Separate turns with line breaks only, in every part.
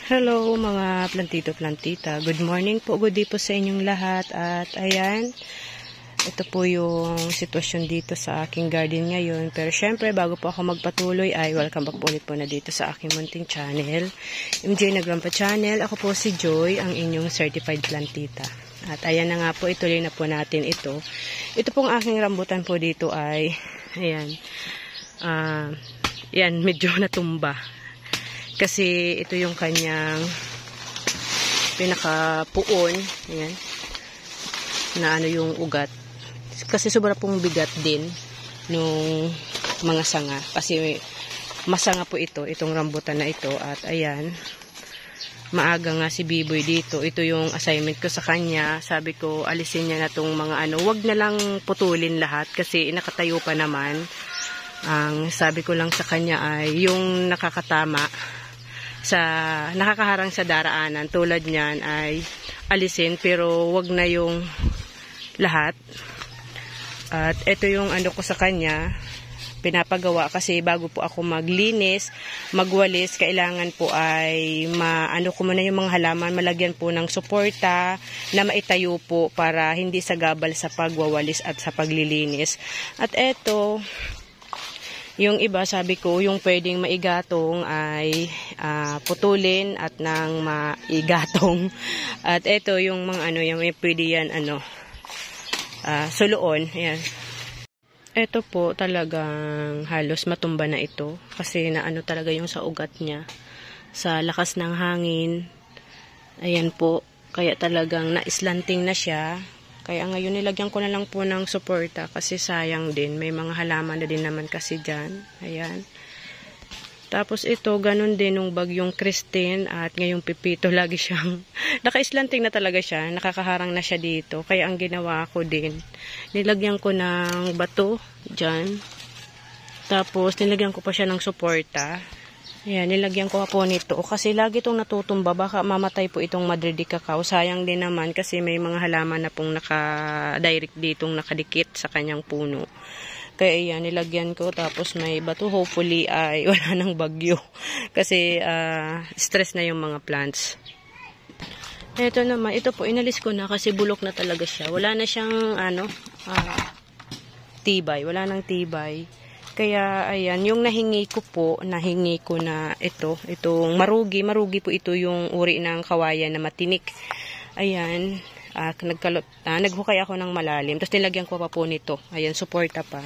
Hello mga plantito-plantita. Good morning po, good day po sa inyong lahat. At ayan, ito po yung sitwasyon dito sa aking garden ngayon. Pero syempre, bago po ako magpatuloy ay welcome back po ulit po na dito sa aking munting channel. MJ Nagrampa Channel. Ako po si Joy, ang inyong certified plantita. At ayan na nga po, ituloy na po natin ito. Ito pong aking rambutan po dito ay, ayan, yan, medyo natumba. Kasi ito yung kanyang pinakapuon, ayan, na ano yung ugat. Kasi sobra pong bigat din nung mga sanga. Kasi masanga po ito, itong rambutan na ito. At ayan, maaga nga si Biboy dito. Ito yung assignment ko sa kanya. Sabi ko, alisin niya na itong mga ano. Wag na lang putulin lahat kasi nakatayo pa naman. Ang sabi ko lang sa kanya ay yung nakakatama sa nakakaharang sa daraanan tulad niyan ay alisin, pero wag na yung lahat. At ito yung ano ko sa kanya, pinapagawa kasi bago po ako maglinis, magwalis, kailangan po ay maano ko muna yung mga halaman, malagyan po ng suporta na maitayo po para hindi sagabal sa pagwawalis at sa paglilinis. At ito, yung iba, sabi ko, yung pwedeng maigatong ay putulin at nang maigatong. At ito, yung mga ano, yung may pwede yan, ano, suluon. Ayan. Ito po, talagang halos matumba na ito. Kasi na ano talaga yung sa ugat niya. Sa lakas ng hangin. Ayan po. Kaya talagang naislanting na siya. Kaya ngayon nilagyan ko na lang po ng suporta kasi sayang din. May mga halaman na din naman kasi dyan. Ayan. Tapos ito, ganun din nung bagyong Christine at ngayong Pipito, lagi siyang naka-islanting na talaga siya. Nakakaharang na siya dito. Kaya ang ginawa ko din, nilagyan ko ng bato dyan. Tapos nilagyan ko pa siya ng suporta. Ayan, nilagyan ko po nito. Kasi lagi itong natutumba. Baka mamatay po itong Madrid de Cacao. Sayang din naman kasi may mga halaman na pong naka-direct ditong nakadikit sa kanyang puno. Kaya ayan, nilagyan ko. Tapos may bato. Hopefully ay wala nang bagyo. Kasi stress na yung mga plants. Ito naman. Ito po, inalis ko na kasi bulok na talaga siya. Wala na siyang ano, tibay. Wala nang tibay. Kaya, ayan, yung nahingi ko na itong marugi po ito yung uri ng kawayan na matinik. Ayan, naghukay ako ng malalim. Tapos nilagyan ko pa po nito. Ayan, suporta pa.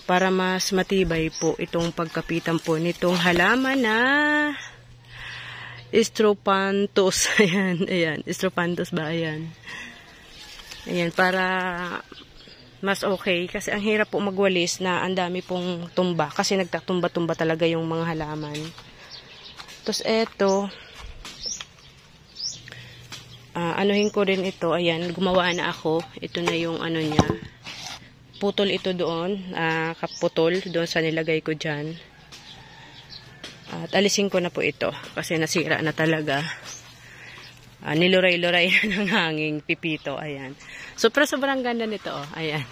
Para mas matibay po itong pagkapitan po nitong halaman na Strophanthus. Ayan, Strophanthus ba? Ayan. Ayan, para mas okay, kasi ang hirap po magwalis na ang dami pong tumba kasi nagtatumba-tumba talaga yung mga halaman. Tapos eto, anuhin ko rin ito. Ayan, gumawa na ako. Ito na yung ano niya, putol ito doon, kaputol doon sa nilagay ko dyan. At alisin ko na po ito kasi nasira na talaga. Niluray-luray ng hanging Pipito. Ayan. Sobrang ganda nito. Oh. Ayan.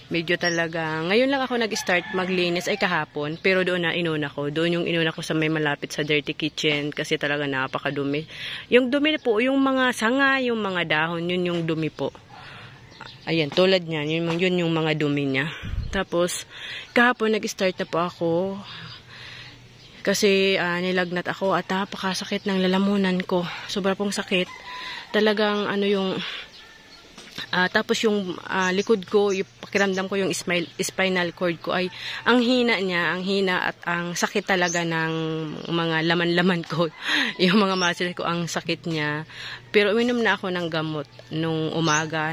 Medyo talaga. Ngayon lang ako nag-start maglinis ay kahapon. Pero doon na inuna ko. Doon yung inuna ko sa may malapit sa dirty kitchen. Kasi talaga napakadumi. Yung dumi po, yung mga sanga, yung mga dahon, yun yung dumi po. Ayan, tulad niyan. Yun yung mga dumi niya. Tapos, kahapon nag-start na po ako. Kasi nilagnat ako at napakasakit ng lalamunan ko. Sobra pong sakit. Talagang ano yung tapos yung likod ko, yung pakiramdam ko yung spinal cord ko ay ang hina niya, ang hina at ang sakit talaga ng mga laman-laman ko. Yung mga muscles ko, ang sakit niya. Pero uminom na ako ng gamot nung umaga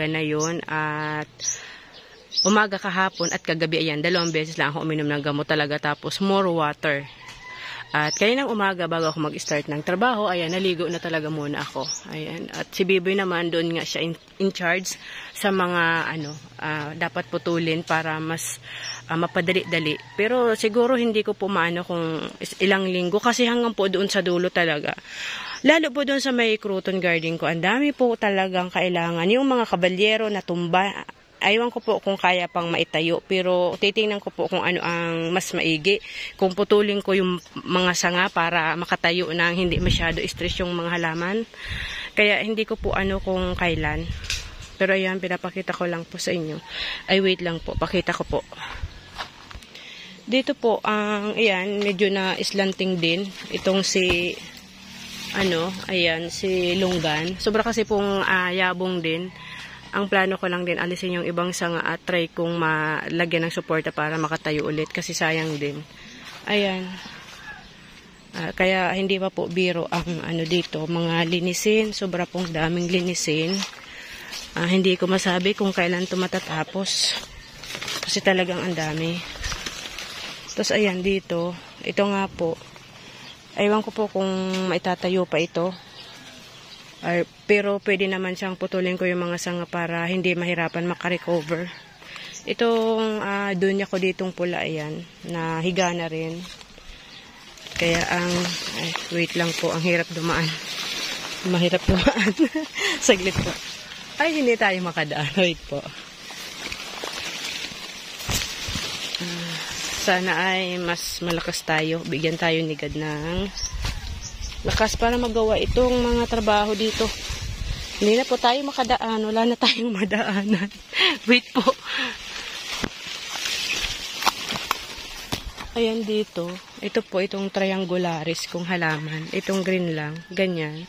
na yun at umaga kahapon at kagabi, ayan, 2 beses lang ako uminom ng gamot talaga, tapos more water. At kaninang umaga bago ako mag-start ng trabaho, ayan, naligo na talaga muna ako. Ayan, at si Biboy naman, doon nga siya in charge sa mga ano, dapat putulin para mas mapadali-dali. Pero siguro hindi ko po maano kung ilang linggo kasi hanggang po doon sa dulo talaga. Lalo po doon sa may crouton garden ko, ang dami po talagang kailangan. Yung mga kabalyero na tumba, Aywan ko po kung kaya pang maitayo, pero titingnan ko po kung ano ang mas maigi. Kung putulin ko yung mga sanga para makatayo na hindi masyado stress yung mga halaman. Kaya hindi ko po ano kung kailan. Pero ayan, pinapakita ko lang po sa inyo. Ay, wait lang po, pakita ko po. Dito po, ayan, medyo na slanting din. Itong si, ayan, si Lunggan. Sobra kasi pong yabong din. Ang plano ko lang din, alisin yung ibang sanga at try kong malagyan ng suporta para makatayo ulit. Kasi sayang din. Ayan. Kaya hindi pa po biro ang dito. Mga linisin. Sobra pong daming linisin. Hindi ko masabi kung kailan ito matatapos. Kasi talagang ang dami. Tapos ayan dito. Ito nga po. Aywan ko po kung maitatayo pa ito. Pero pwede naman siyang putulin ko yung mga sanga para hindi mahirapan makarecover. Itong dunya ko ditong pula, ayan, na higa na rin. Kaya wait lang po, ang hirap dumaan. Mahirap dumaan. Saglit po. Ay, hindi tayo makadaan. Wait po. Sana ay mas malakas tayo. Bigyan tayo ni God ng lakas para magawa itong mga trabaho dito. Hindi na po tayo makadaan. Wala na tayong madaanan. Wait po. Ayan dito. Ito po itong triangularis kung halaman. Itong green lang. Ganyan.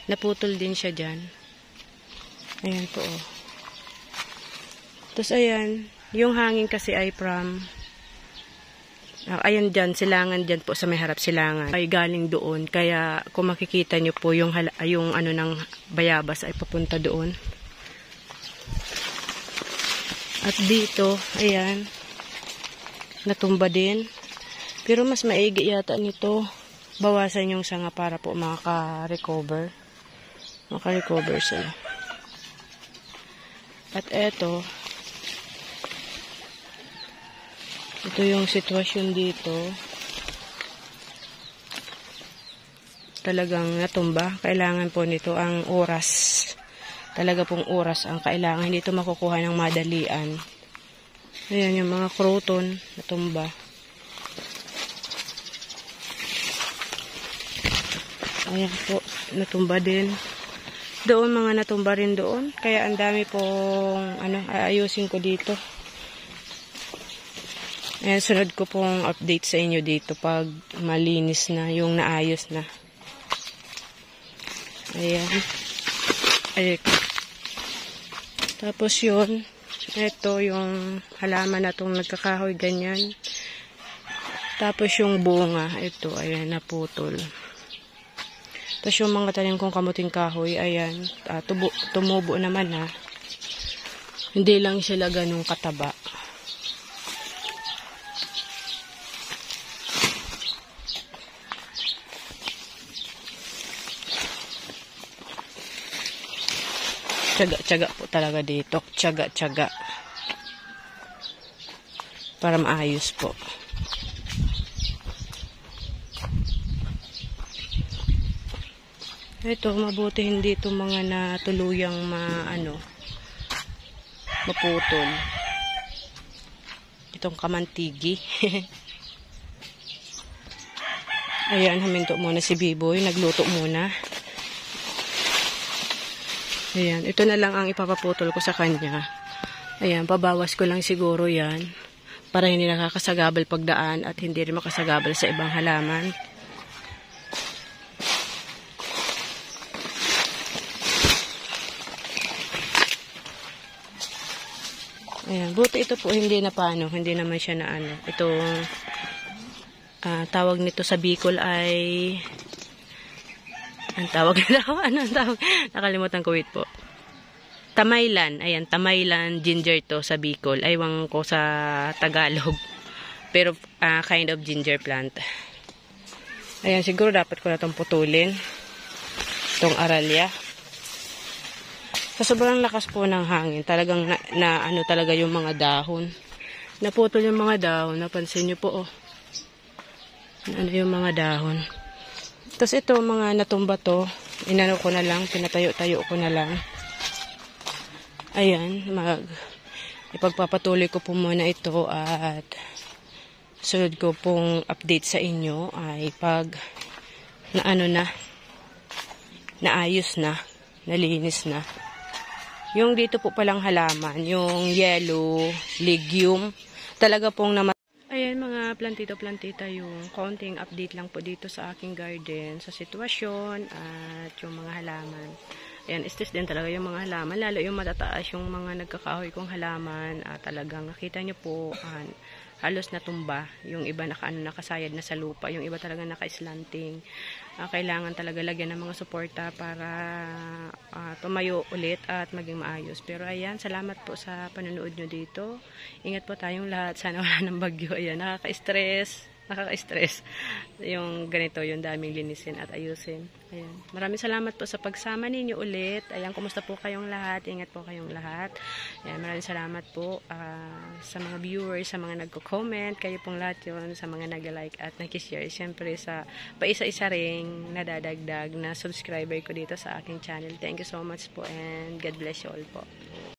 Naputol din siya dyan. Ayan po. Tapos ayan. Yung hangin kasi ay from ayan dyan, silangan dyan po sa may harap silangan. Ay galing doon. Kaya kung makikita nyo po yung ng bayabas ay papunta doon. At dito, ayan. Natumba din. Pero mas maigi yata nito. Bawasan yung sanga para po maka-recover. Maka-recover sila. At eto. Ito yung sitwasyon dito. Talagang natumba. Kailangan po nito ang oras. Talaga pong oras ang kailangan. Hindi ito makukuha ng madalian. Ayan yung mga croton natumba. Ayan po. Natumba din. Doon mga natumba rin doon. Kaya ang dami pong aayusin ko dito. Ayan, sunod ko pong update sa inyo dito pag malinis na, yung naayos na. Ayan. Ayan. Tapos yun, ito yung halaman na itong nagkakahoy, ganyan. Tapos yung bunga, ito, ayan, naputol. Tapos yung mga tanim kong kamuting kahoy, ayan, tumubo naman ha. Hindi lang sila ganung kataba. Tiyaga po talaga dito. Tiyaga. Para maayos po. Ito, mabuti hindi ito mga natuluyang maputol. Itong kamantigi. Ayan, huminto muna si Biboy. Nagluto muna. Ayan, ito na lang ang ipapaputol ko sa kanya. Ayan, pabawas ko lang siguro yan. Para hindi nakakasagabal pagdaan at hindi rin makasagabal sa ibang halaman. Ayan, buti ito po hindi na hindi naman siya na Itong tawag nito sa Bicol ay ang tawag nila, ang tawag? Nakalimutan ko, wait po. Tamaylan. Ayan, Tamaylan ginger to sa Bicol. Aywan ko sa Tagalog. Pero kind of ginger plant. Ayan, siguro dapat ko na itong putulin. Itong aralya. Sa sobrang lakas po ng hangin, talagang talaga yung mga dahon. Naputol yung mga dahon. Napansin nyo po, oh. Yung mga dahon. Tapos ito, mga natumba to, inano ko na lang, pinatayo-tayo ko na lang. Ayan, ipagpapatuloy ko po muna ito at sunod ko pong update sa inyo ay pag naayos na, nalinis na. Yung dito po palang halaman, yung yellow legume, talaga pong ayan mga plantito-plantita, yung konting update lang po dito sa aking garden, sa sitwasyon at yung mga halaman. Ayan, istis din talaga yung mga halaman, lalo yung matataas yung mga nagkakahoy kong halaman. Talagang nakita nyo po, halos natumba. Yung iba nakasayad na sa lupa, yung iba talaga naka-slanting. Kailangan talaga lagyan ng mga suporta para tumayo ulit at maging maayos. Pero ayan, salamat po sa panonood nyo dito. Ingat po tayong lahat. Sana wala ng bagyo. Ayan, nakaka-stress yung ganito, yung daming linisin at ayusin. Ayan. Maraming salamat po sa pagsama ninyo ulit. Ayan, kumusta po kayong lahat? Ingat po kayong lahat. Ayan, maraming salamat po sa mga viewers, sa mga nagko-comment. Kayo pong lahat yun, sa mga nag-like at nag-share. Siyempre sa paisa-isa ring nadadagdag na subscriber ko dito sa aking channel. Thank you so much po and God bless you all po.